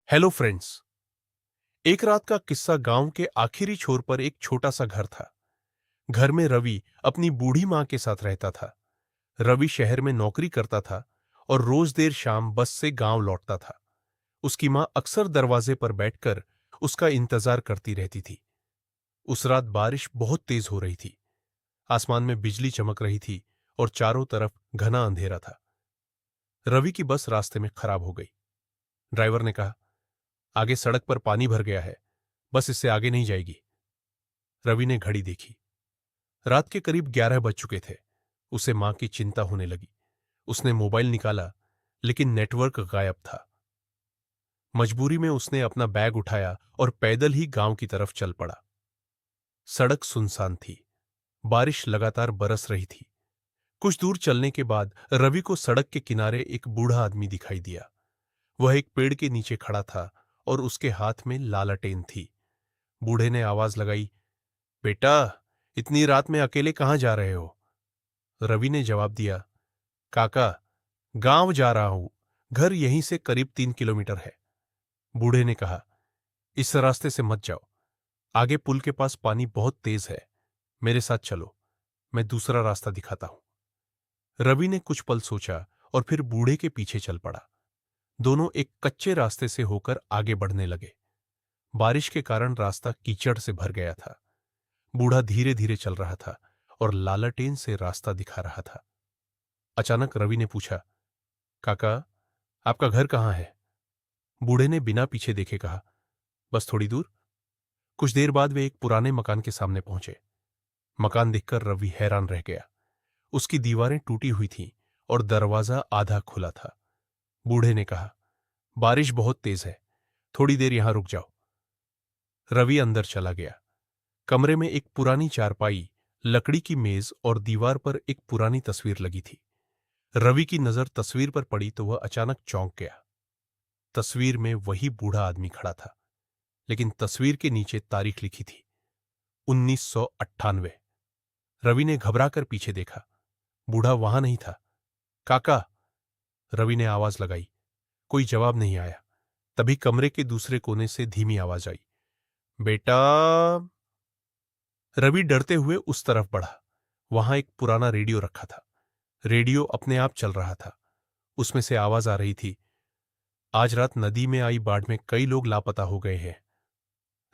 Hello friends. एक रात का किस्सा। गांव के आखिरी छोर पर एक छोटा सा घर था। घर में रवि अपनी बूढ़ी मां के साथ रहता था। रवि शहर में नौकरी करता था और रोज देर शाम बस से गांव लौटता था। उसकी मां अक्सर दरवाजे पर बैठकर उसका इंतजार करती रहती थी। उस रात बारिश बहुत तेज हो रही थी। आसमान में बिजली चमक रही थी और चारों तरफ घना अंधेरा था। रवि की बस रास्ते में खराब हो गई। ड्राइवर ने कहा, आगे सड़क पर पानी भर गया है, बस इससे आगे नहीं जाएगी। रवि ने घड़ी देखी। रात के करीब 11 बज चुके थे। उसे मां की चिंता होने लगी। उसने मोबाइल निकाला, लेकिन नेटवर्क गायब था। मजबूरी में उसने अपना बैग उठाया और पैदल ही गांव की तरफ चल पड़ा। सड़क सुनसान थी। बारिश लगातार बरस रही थी। कुछ दूर चलने के बाद रवि को सड़क के किनारे एक बूढ़ा आदमी दिखाई दिया। वह एक पेड़ के नीचे खड़ा था और उसके हाथ में लालटेन थी। बूढ़े ने आवाज लगाई, बेटा, इतनी रात में अकेले कहां जा रहे हो? रवि ने जवाब दिया, काका, गांव जा रहा हूं। घर यहीं से करीब 3 किलोमीटर है। बूढ़े ने कहा, इस रास्ते से मत जाओ। आगे पुल के पास पानी बहुत तेज है। मेरे साथ चलो, मैं दूसरा रास्ता दिखाता हूं। रवि ने कुछ पल सोचा और फिर बूढ़े के पीछे चल पड़ा। दोनों एक कच्चे रास्ते से होकर आगे बढ़ने लगे। बारिश के कारण रास्ता कीचड़ से भर गया था। बूढ़ा धीरे धीरे चल रहा था और लालटेन से रास्ता दिखा रहा था। अचानक रवि ने पूछा, काका, आपका घर कहां है? बूढ़े ने बिना पीछे देखे कहा, बस थोड़ी दूर। कुछ देर बाद वे एक पुराने मकान के सामने पहुंचे। मकान देखकर रवि हैरान रह गया। उसकी दीवारें टूटी हुई थीं और दरवाजा आधा खुला था। बूढ़े ने कहा, बारिश बहुत तेज है, थोड़ी देर यहां रुक जाओ। रवि अंदर चला गया। कमरे में एक पुरानी चारपाई, लकड़ी की मेज और दीवार पर एक पुरानी तस्वीर लगी थी। रवि की नजर तस्वीर पर पड़ी तो वह अचानक चौंक गया। तस्वीर में वही बूढ़ा आदमी खड़ा था, लेकिन तस्वीर के नीचे तारीख लिखी थी, 1998। रवि ने घबराकर पीछे देखा। बूढ़ा वहां नहीं था। काका, रवि ने आवाज लगाई। कोई जवाब नहीं आया। तभी कमरे के दूसरे कोने से धीमी आवाज आई, बेटा। रवि डरते हुए उस तरफ बढ़ा। वहां एक पुराना रेडियो रखा था। रेडियो अपने आप चल रहा था। उसमें से आवाज आ रही थी, आज रात नदी में आई बाढ़ में कई लोग लापता हो गए हैं।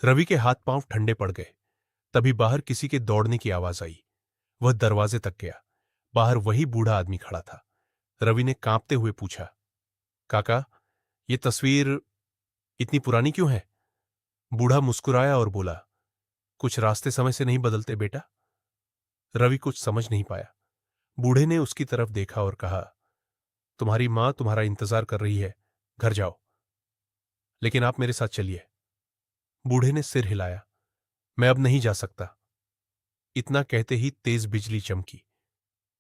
रवि के हाथ पांव ठंडे पड़ गए। तभी बाहर किसी के दौड़ने की आवाज आई। वह दरवाजे तक गया। बाहर वही बूढ़ा आदमी खड़ा था। रवि ने कांपते हुए पूछा, काका, ये तस्वीर इतनी पुरानी क्यों है? बूढ़ा मुस्कुराया और बोला, कुछ रास्ते समय से नहीं बदलते बेटा। रवि कुछ समझ नहीं पाया। बूढ़े ने उसकी तरफ देखा और कहा, तुम्हारी मां तुम्हारा इंतजार कर रही है, घर जाओ। लेकिन आप मेरे साथ चलिए। बूढ़े ने सिर हिलाया, मैं अब नहीं जा सकता। इतना कहते ही तेज बिजली चमकी।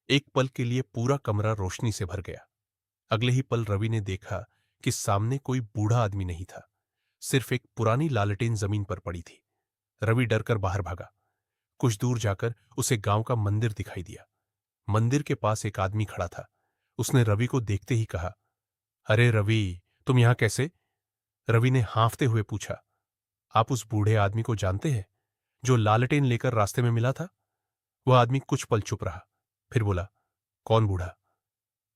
एक पल के लिए पूरा कमरा रोशनी से भर गया। अगले ही पल रवि ने देखा कि सामने कोई बूढ़ा आदमी नहीं था। सिर्फ एक पुरानी लालटेन जमीन पर पड़ी थी। रवि डरकर बाहर भागा। कुछ दूर जाकर उसे गांव का मंदिर दिखाई दिया। मंदिर के पास एक आदमी खड़ा था। उसने रवि को देखते ही कहा, अरे रवि, तुम यहां कैसे? रवि ने हांफते हुए पूछा, आप उस बूढ़े आदमी को जानते हैं जो लालटेन लेकर रास्ते में मिला था? वह आदमी कुछ पल चुप रहा, फिर बोला, कौन बूढ़ा?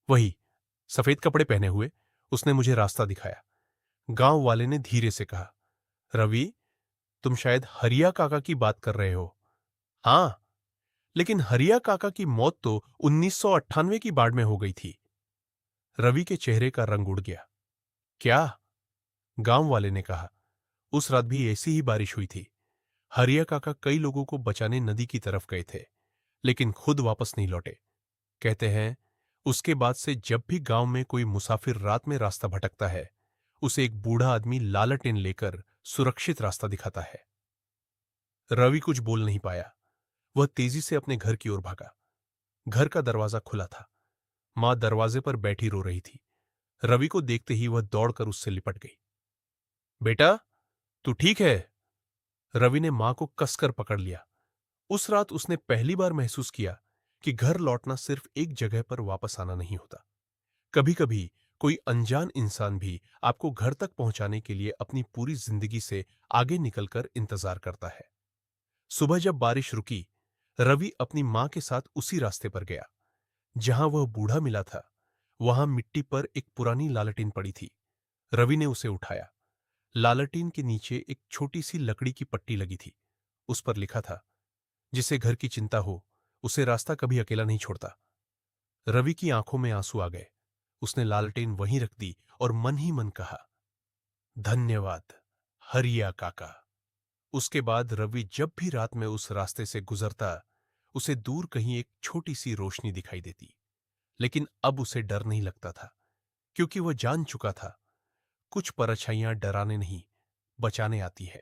वही, सफेद कपड़े पहने हुए। उसने मुझे रास्ता दिखाया। गांव वाले ने धीरे से कहा, रवि, तुम शायद हरिया काका की बात कर रहे हो। हां, लेकिन हरिया काका की मौत तो 1998 की बाढ़ में हो गई थी। रवि के चेहरे का रंग उड़ गया। क्या? गांव वाले ने कहा, उस रात भी ऐसी ही बारिश हुई थी। हरिया काका कई लोगों को बचाने नदी की तरफ गए थे, लेकिन खुद वापस नहीं लौटे। कहते हैं, उसके बाद से जब भी गांव में कोई मुसाफिर रात में रास्ता भटकता है, उसे एक बूढ़ा आदमी लालटेन लेकर सुरक्षित रास्ता दिखाता है। रवि कुछ बोल नहीं पाया। वह तेजी से अपने घर की ओर भागा। घर का दरवाजा खुला था। मां दरवाजे पर बैठी रो रही थी। रवि को देखते ही वह दौड़कर उससे लिपट गई। बेटा, तू ठीक है? रवि ने मां को कसकर पकड़ लिया। उस रात उसने पहली बार महसूस किया कि घर लौटना सिर्फ एक जगह पर वापस आना नहीं होता। कभी कभी कोई अनजान इंसान भी आपको घर तक पहुंचाने के लिए अपनी पूरी जिंदगी से आगे निकलकर इंतजार करता है। सुबह जब बारिश रुकी, रवि अपनी मां के साथ उसी रास्ते पर गया जहां वह बूढ़ा मिला था। वहां मिट्टी पर एक पुरानी लालटेन पड़ी थी। रवि ने उसे उठाया। लालटेन के नीचे एक छोटी सी लकड़ी की पट्टी लगी थी। उस पर लिखा था, जिसे घर की चिंता हो उसे रास्ता कभी अकेला नहीं छोड़ता। रवि की आंखों में आंसू आ गए। उसने लालटेन वहीं रख दी और मन ही मन कहा, धन्यवाद हरिया काका। उसके बाद रवि जब भी रात में उस रास्ते से गुजरता, उसे दूर कहीं एक छोटी सी रोशनी दिखाई देती। लेकिन अब उसे डर नहीं लगता था, क्योंकि वह जान चुका था कुछ परछाइयां डराने नहीं, बचाने आती है।